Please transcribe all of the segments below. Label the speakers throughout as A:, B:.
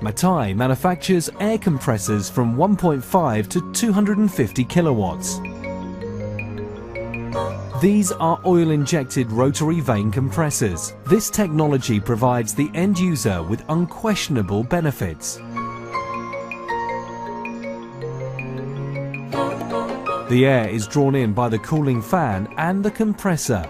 A: Mattei manufactures air compressors from 1.5 to 250 kilowatts. These are oil-injected rotary vane compressors. This technology provides the end user with unquestionable benefits. The air is drawn in by the cooling fan and the compressor.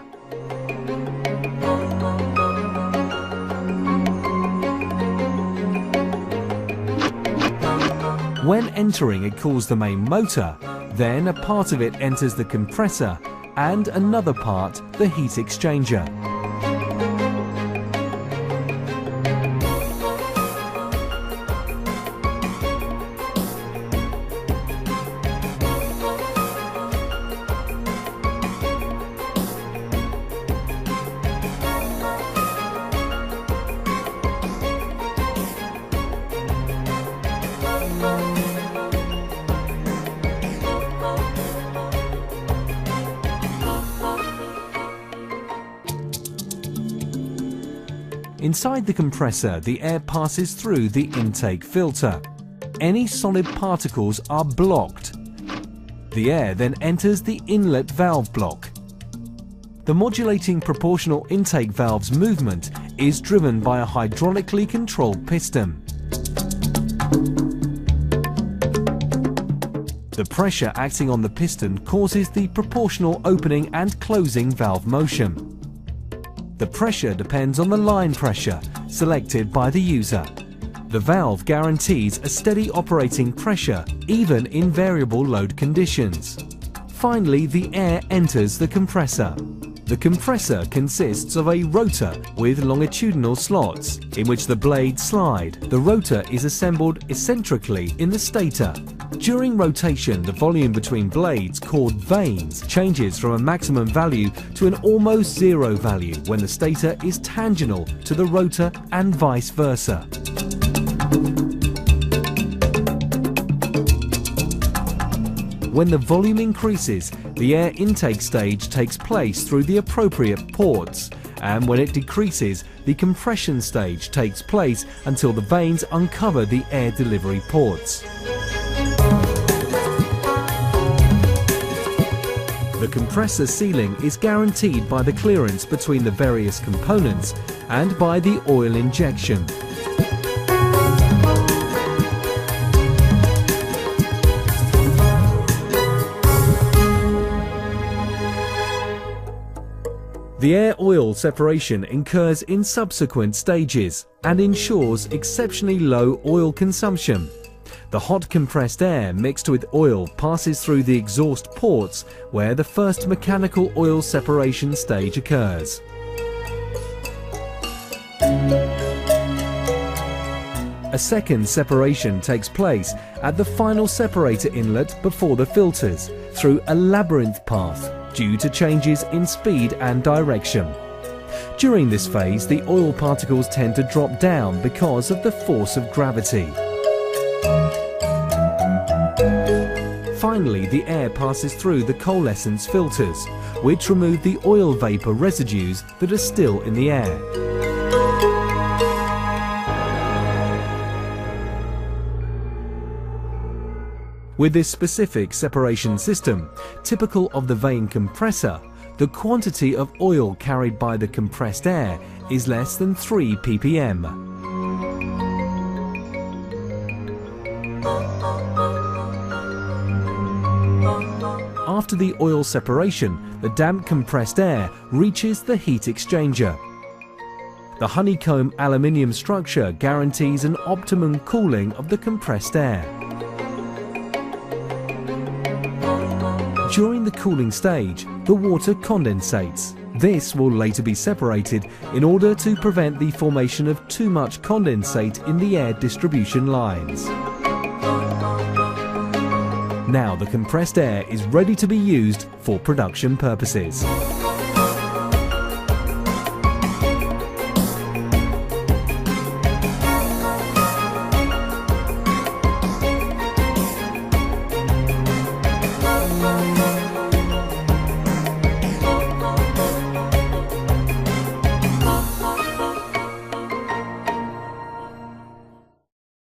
A: When entering, it cools the main motor, then a part of it enters the compressor and another part the heat exchanger. Inside the compressor, the air passes through the intake filter. Any solid particles are blocked. The air then enters the inlet valve block. The modulating proportional intake valve's movement is driven by a hydraulically controlled piston. The pressure acting on the piston causes the proportional opening and closing valve motion. The pressure depends on the line pressure selected by the user. The valve guarantees a steady operating pressure even in variable load conditions. Finally, the air enters the compressor. The compressor consists of a rotor with longitudinal slots in which the blades slide. The rotor is assembled eccentrically in the stator. During rotation, the volume between blades, called vanes, changes from a maximum value to an almost zero value when the stator is tangential to the rotor and vice versa. When the volume increases, the air intake stage takes place through the appropriate ports, and when it decreases, the compression stage takes place until the vanes uncover the air delivery ports. The compressor sealing is guaranteed by the clearance between the various components and by the oil injection. The air-oil separation occurs in subsequent stages and ensures exceptionally low oil consumption. The hot compressed air mixed with oil passes through the exhaust ports where the first mechanical oil separation stage occurs. A second separation takes place at the final separator inlet before the filters through a labyrinth path due to changes in speed and direction. During this phase, the oil particles tend to drop down because of the force of gravity. Finally, the air passes through the coalescence filters, which remove the oil vapor residues that are still in the air. With this specific separation system, typical of the vane compressor, the quantity of oil carried by the compressed air is less than 3 ppm. After the oil separation, the damp compressed air reaches the heat exchanger. The honeycomb aluminium structure guarantees an optimum cooling of the compressed air. During the cooling stage, the water condensates. This will later be separated in order to prevent the formation of too much condensate in the air distribution lines. Now the compressed air is ready to be used for production purposes.